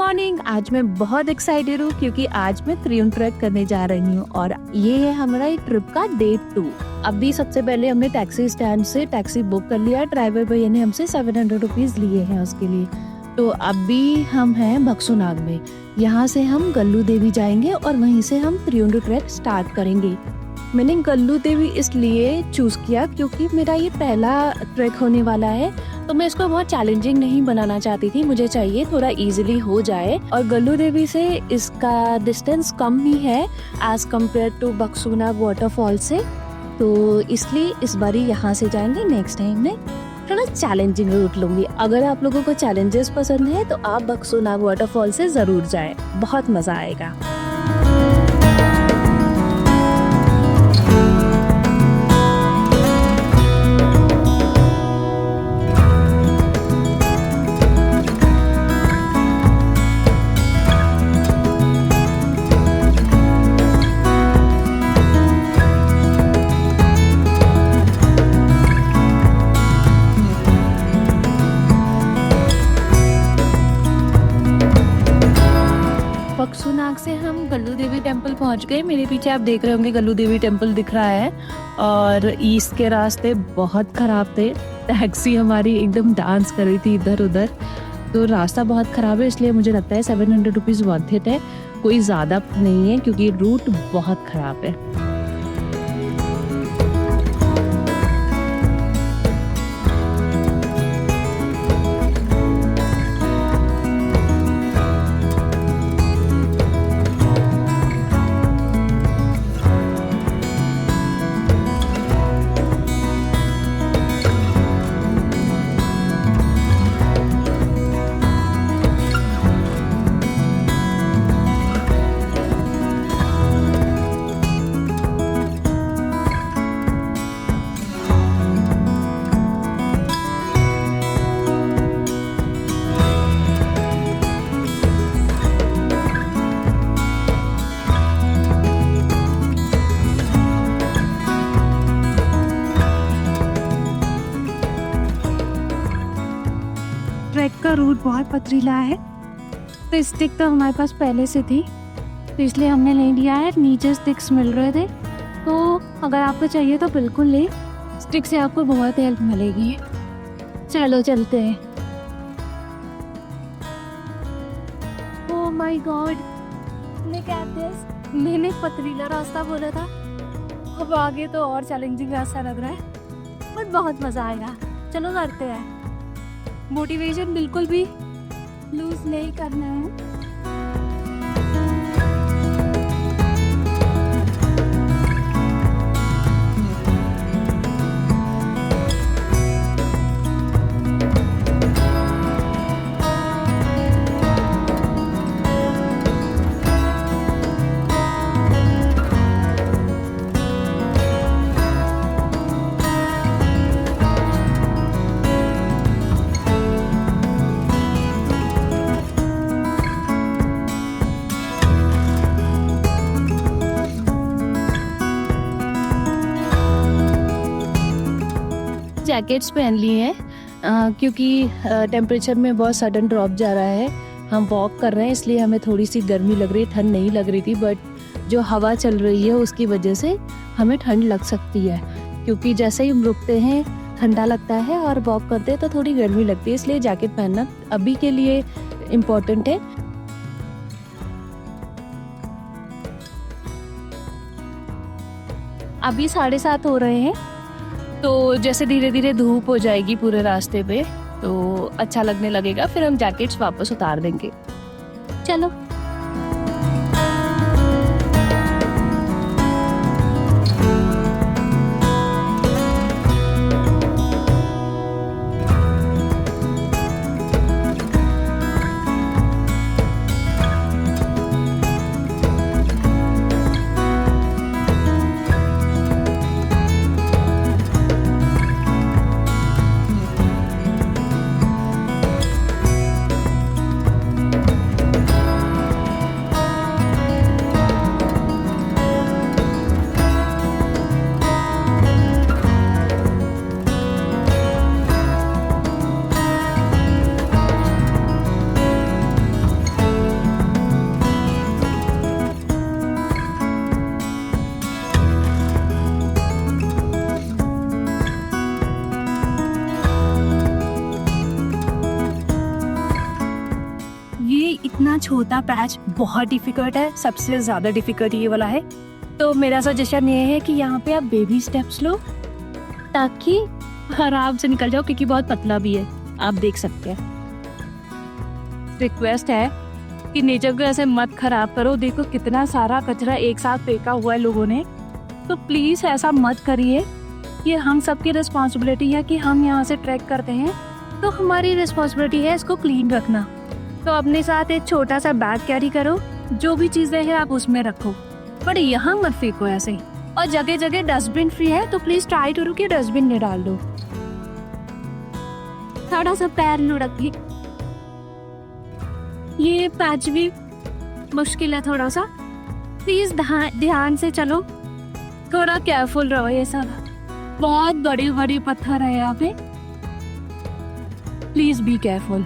Morning. आज मैं बहुत एक्साइटेड हूँ क्योंकि आज मैं त्रियुण ट्रैक करने जा रही हूँ और ये है हमारा ट्रिप का डे 2। अभी सबसे पहले हमने टैक्सी स्टैंड से टैक्सी बुक कर लिया। ड्राइवर भैया ने हमसे 700 रुपीज लिए हैं उसके लिए। तो अभी हम हैं बक्सूनाग में। यहाँ से हम गल्लू देवी जाएंगे और वहीं से हम त्रियुण ट्रैक स्टार्ट करेंगे। मैंने गल्लू देवी इसलिए चूज किया क्योंकि मेरा ये पहला ट्रैक होने वाला है, तो मैं इसको बहुत चैलेंजिंग नहीं बनाना चाहती थी। मुझे चाहिए थोड़ा इजीली हो जाए और गल्लू देवी से इसका डिस्टेंस कम ही है एज कम्पेयर टू बक्सूनाग वाटरफॉल से, तो इसलिए इस बारी यहाँ से जाएंगे। नेक्स्ट टाइम मैं थोड़ा चैलेंजिंग रूट लूंगी। अगर आप लोगों को चैलेंजेस पसंद है तो आप बक्सूनाग वाटरफॉल से जरूर जाएं, बहुत मजा आएगा। बक्सूनाग से हम गल्लू देवी टेम्पल पहुंच गए। मेरे पीछे आप देख रहे होंगे गल्लू देवी टेम्पल दिख रहा है और ईस्ट के रास्ते बहुत खराब थे। टैक्सी हमारी एकदम डांस कर रही थी इधर उधर, तो रास्ता बहुत खराब है। इसलिए मुझे लगता है 700 रुपीज़ वर्थ इट है, कोई ज़्यादा नहीं है क्योंकि रूट बहुत खराब है। ट्रैक का रूट बहुत पथरीला है, तो स्टिक तो हमारे पास पहले से थी, तो इसलिए हमने ले लिया है। नीचे स्टिक्स मिल रहे थे, तो अगर आपको चाहिए तो बिल्कुल ले, स्टिक से आपको बहुत हेल्प मिलेगी। चलो चलते हैं। ओह माय गॉड, मैंने पथरीला रास्ता बोला था, अब आगे तो और चैलेंजिंग रास्ता लग रहा है, बट बहुत मज़ा आएगा। चलो करते हैं। मोटिवेशन बिल्कुल भी लूज नहीं करना है। जैकेट्स पहन लिए हैं क्योंकि टेम्परेचर में बहुत सडन ड्रॉप जा रहा है। हम वॉक कर रहे हैं इसलिए हमें थोड़ी सी गर्मी लग रही है, ठंड नहीं लग रही थी, बट जो हवा चल रही है उसकी वजह से हमें ठंड लग सकती है, क्योंकि जैसे ही हम रुकते हैं ठंडा लगता है और वॉक करते हैं तो थोड़ी गर्मी लगती है, इसलिए जैकेट पहनना अभी के लिए इम्पोर्टेंट है। अभी 7:30 हो रहे हैं, तो जैसे धीरे धीरे धूप हो जाएगी पूरे रास्ते पे तो अच्छा लगने लगेगा, फिर हम जैकेट्स वापस उतार देंगे। चलो। ये इतना छोटा पैच बहुत डिफिकल्ट है, सबसे ज़्यादा डिफिकल्ट ये वाला है। तो मेरा सजेशन ये है कि यहाँ पे आप बेबी स्टेप्स लो ताकि आराम से निकल जाओ, क्योंकि बहुत पतला भी है, आप देख सकते हैं। रिक्वेस्ट है कि नेचर को ऐसे मत खराब करो। देखो कितना सारा कचरा एक साथ फेंका हुआ है लोगों ने, तो प्लीज़ ऐसा मत करिए। ये हम सबकी रिस्पॉन्सिबिलिटी है कि हम यहाँ से ट्रैक करते हैं, तो हमारी रिस्पॉन्सिबिलिटी है इसको क्लीन रखना। तो अपने साथ एक छोटा सा बैग कैरी करो, जो भी चीज़ें हैं आप उसमें रखो, पर यहाँ मत फेंको ऐसे ही। और जगह जगह डस्टबिन फ्री है, तो प्लीज़ ट्राई करो कि डस्टबिन में डाल दो। थोड़ा सा पैर लुढ़क, ये पैच भी मुश्किल है थोड़ा सा, प्लीज़ ध्यान से चलो, थोड़ा केयरफुल रहो। ये सब बहुत बड़ी बड़ी पत्थर है यहाँ पे, प्लीज़ बी केयरफुल।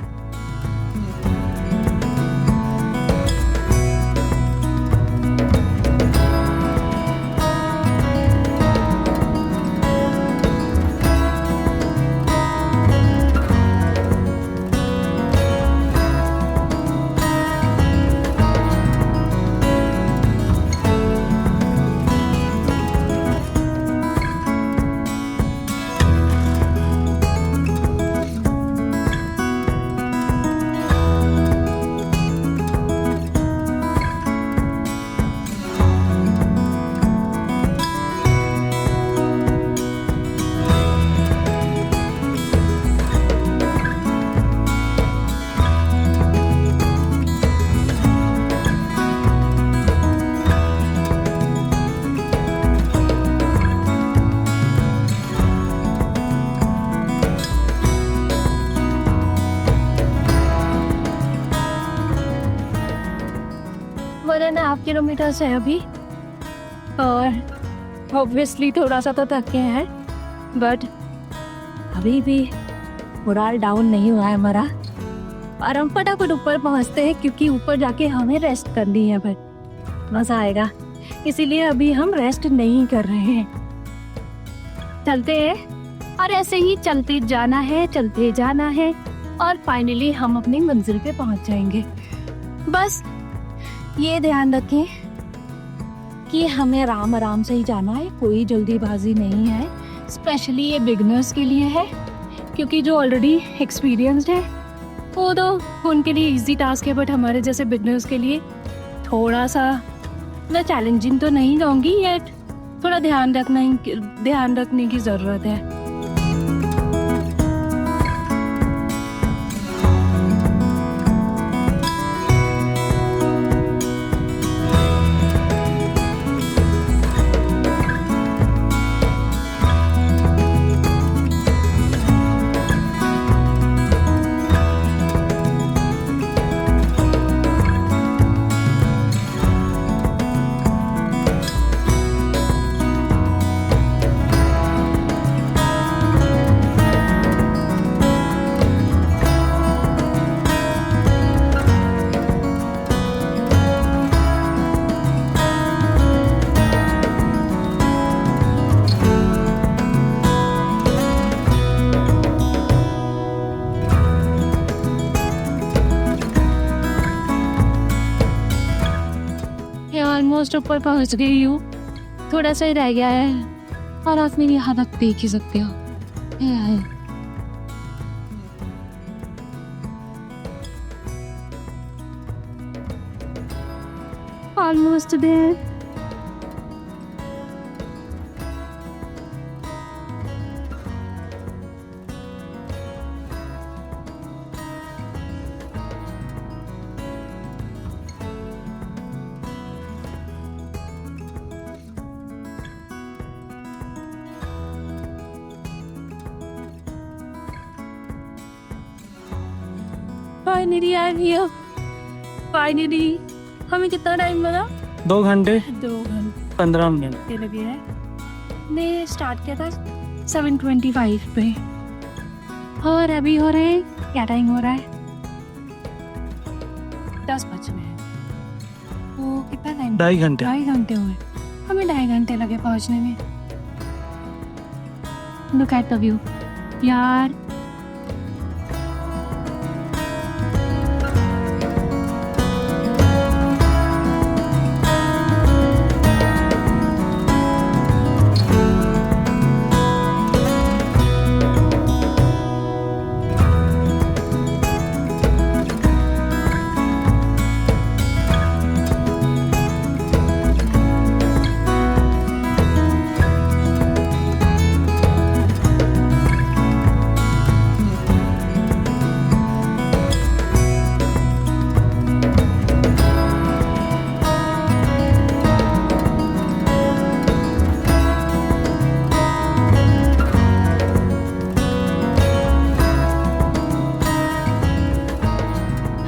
वरना हाफ किलोमीटर से है अभी, और ऑब्वियसली थोड़ा सा तो थके हैं, बट अभी भी मोरल डाउन नहीं हुआ है हमारा, और हम फटाफट ऊपर पहुंचते हैं, क्योंकि ऊपर जाके हमें रेस्ट करनी है, फिर मज़ा आएगा। इसीलिए अभी हम रेस्ट नहीं कर रहे हैं, चलते हैं और ऐसे ही चलते जाना है और फाइनली हम अपनी मंजिल पे पहुंच जाएंगे। बस ये ध्यान रखें कि हमें आराम से ही जाना है, कोई जल्दीबाजी नहीं है। स्पेशली ये बिगनर्स के लिए है, क्योंकि जो ऑलरेडी एक्सपीरियंस्ड है वो तो उनके लिए इजी टास्क है, बट हमारे जैसे बिगनर्स के लिए थोड़ा सा मैं चैलेंजिंग तो नहीं कहूँगी, ये थोड़ा ध्यान रखने की ज़रूरत है। ऑलमोस्ट ऊपर पहुंच गई हूँ, थोड़ा सा ही रह गया है, और आप मेरी हालत देख ही सकते हो। Almost there. Finally I am here, finally. हमें कितना टाइम लगा? 2 घंटे 15 मिनट लगे हैं। ने स्टार्ट किया था 7:25 पे, और अभी हो रहे हैं, क्या टाइम हो रहा है? 10 बज रहे हैं। तो कितना टाइम? 2.5 घंटे 2.5 घंटे हुए हमें, 2.5 घंटे लगे पहुंचने में। लुक एट द व्यू यार,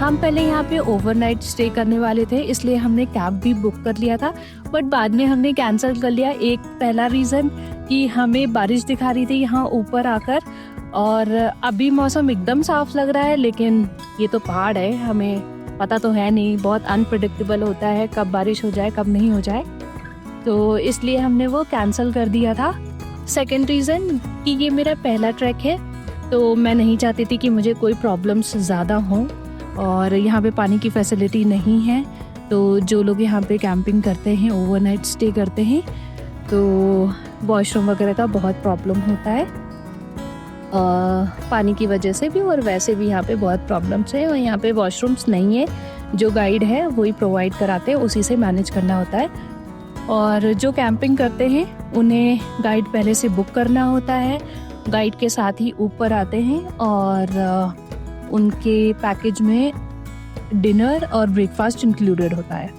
हम पहले यहाँ पे ओवरनाइट स्टे करने वाले थे, इसलिए हमने कैब भी बुक कर लिया था, बट बाद में हमने कैंसिल कर लिया। एक पहला रीज़न कि हमें बारिश दिखा रही थी यहाँ ऊपर आकर, और अभी मौसम एकदम साफ लग रहा है, लेकिन ये तो पहाड़ है, हमें पता तो है नहीं, बहुत अनप्रेडिक्टेबल होता है, कब बारिश हो जाए कब नहीं हो जाए, तो इसलिए हमने वो कैंसिल कर दिया था। सेकंड रीज़न कि ये मेरा पहला ट्रैक है, तो मैं नहीं चाहती थी कि मुझे कोई प्रॉब्लम्स ज़्यादा हों, और यहाँ पे पानी की फैसिलिटी नहीं है, तो जो लोग यहाँ पे कैंपिंग करते हैं, ओवरनाइट स्टे करते हैं, तो वॉशरूम वगैरह का बहुत प्रॉब्लम होता है पानी की वजह से भी, और वैसे भी यहाँ पे बहुत प्रॉब्लम्स है, और यहाँ पे वॉशरूम्स नहीं है, जो गाइड है वही प्रोवाइड कराते हैं, उसी से मैनेज करना होता है। और जो कैंपिंग करते हैं उन्हें गाइड पहले से बुक करना होता है, गाइड के साथ ही ऊपर आते हैं, और उनके पैकेज में डिनर और ब्रेकफास्ट इंक्लूडेड होता है।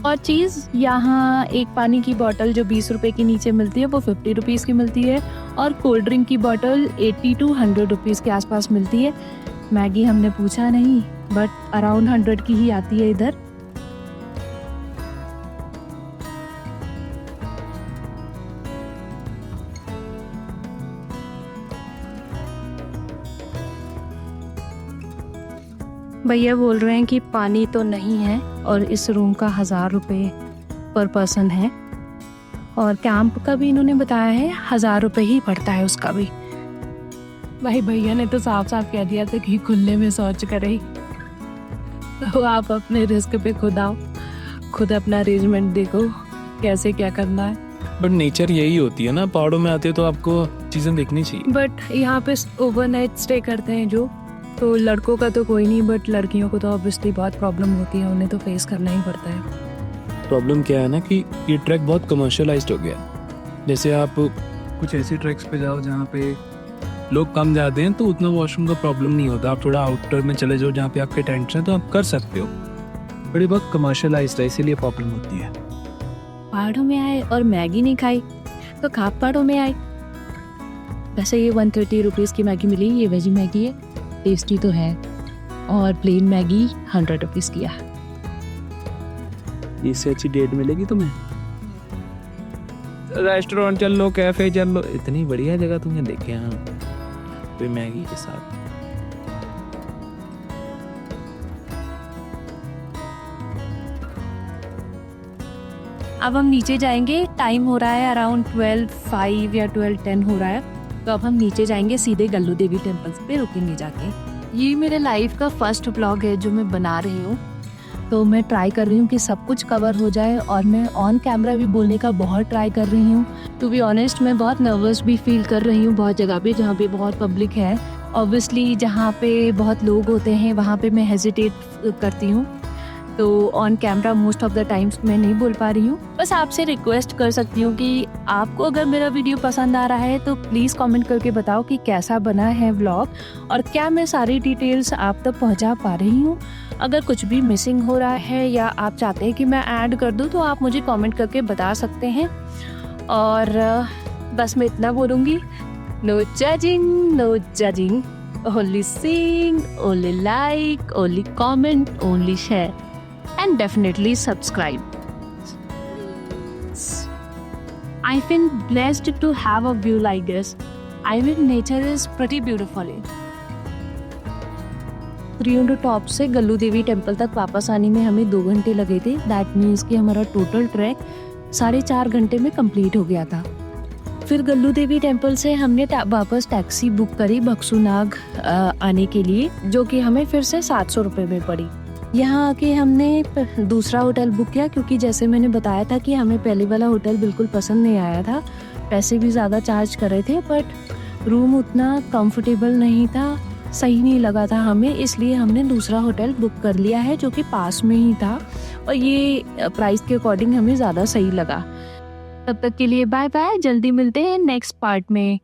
और चीज़, यहाँ एक पानी की बोतल जो 20 रुपए की नीचे मिलती है वो 50 रुपीज़ की मिलती है, और कोल्ड ड्रिंक की बोतल 80 to 100 रुपीज़ के आसपास मिलती है। मैगी हमने पूछा नहीं, बट अराउंड 100 की ही आती है इधर। भैया बोल रहे हैं कि पानी तो नहीं है, और इस रूम का 1000 रुपये पर पर्सन है, और कैंप का भी इन्होंने बताया है 1000 रुपये ही पड़ता है उसका भी। भाई भैया ने तो साफ साफ कह दिया था कि खुले में शौच करे, तो आप अपने रिस्क पे खुद आओ, खुद अपना अरेंजमेंट देखो कैसे क्या करना है। बट नेचर यही होती है ना, पहाड़ों में आते हो तो आपको चीज़ें देखनी चाहिए। बट यहाँ पे ओवरनाइट स्टे करते हैं जो, तो लड़कों का तो कोई नहीं, बट लड़कियों को तो ऑब्वियसली बहुत प्रॉब्लम होती है, उन्हें तो फेस करना ही पड़ता है। प्रॉब्लम क्या है ना कि ये ट्रैक बहुत कमर्शियलाइज्ड हो गया। जैसे आप कुछ ऐसे ट्रैक्स पे जाओ जहाँ पे लोग कम जाते हैं, तो उतना वॉशरूम का प्रॉब्लम नहीं होता। आप थोड़ा आउटर में चले जाओ जहाँ पे आपके टेंट्स हैं, तो आप कर सकते हो। बड़ी बहुत कमर्शियलाइज्ड है, इसीलिए प्रॉब्लम होती है। पहाड़ों में आए और मैगी नहीं खाई तो खाप पहाड़ों में आए। वैसे ये 130 रुपीज़ की मैगी मिली, ये वेजी मैगी है, टेस्टी तो है, और प्लेन मैगी 100 रुपीज़ की है। इससे अच्छी डेट मिलेगी तुम्हें? रेस्टोरेंट चल लो, कैफे चल लो, इतनी बढ़िया जगह तुमने देखे हैं कोई मैगी के साथ। अब हम नीचे जाएंगे, टाइम हो रहा है अराउंड 12:05 या 12:10 हो रहा है, तो अब हम नीचे जाएंगे, सीधे गल्लू देवी टेम्पल्स पे रुकेंगे जाके। ये मेरे लाइफ का फर्स्ट व्लॉग है जो मैं बना रही हूँ, तो मैं ट्राई कर रही हूँ कि सब कुछ कवर हो जाए, और मैं ऑन कैमरा भी बोलने का बहुत ट्राई कर रही हूँ। टू बी ऑनेस्ट मैं बहुत नर्वस भी फील कर रही हूँ बहुत जगह पे जहाँ पे बहुत पब्लिक है। ऑब्वियसली जहाँ पे बहुत लोग होते हैं वहाँ पे मैं हेजिटेट करती हूँ, तो on camera most of the times मैं नहीं बोल पा रही हूँ। बस आपसे रिक्वेस्ट कर सकती हूँ कि आपको अगर मेरा वीडियो पसंद आ रहा है तो प्लीज़ कमेंट करके बताओ कि कैसा बना है व्लॉग, और क्या मैं सारी डिटेल्स आप तक पहुँचा पा रही हूँ। अगर कुछ भी मिसिंग हो रहा है या आप चाहते हैं कि मैं ऐड कर दूँ तो आप मुझे कमेंट करके बता सकते हैं। और बस मैं इतना बोलूँगी, no judging, only sing, only like, only comment, only share, and definitely subscribe. I feel blessed to have a view like this. I mean nature is pretty beautiful. 300 top से गल्लू देवी टेम्पल तक वापस आने में हमें 2 घंटे लगे थे। दैट मीन्स कि हमारा टोटल ट्रैक 4.5 घंटे में कंप्लीट हो गया था। फिर गल्लू देवी टेम्पल से हमने वापस टैक्सी बुक करी बक्सूनाग आने के लिए, जो कि हमें फिर से 700 रुपये में पड़ी। यहाँ आके हमने दूसरा होटल बुक किया, क्योंकि जैसे मैंने बताया था कि हमें पहले वाला होटल बिल्कुल पसंद नहीं आया था, पैसे भी ज़्यादा चार्ज कर रहे थे, बट रूम उतना कंफर्टेबल नहीं था, सही नहीं लगा था हमें, इसलिए हमने दूसरा होटल बुक कर लिया है जो कि पास में ही था, और ये प्राइस के अकॉर्डिंग हमें ज़्यादा सही लगा। तब तक के लिए बाय बाय, जल्दी मिलते हैं नेक्स्ट पार्ट में।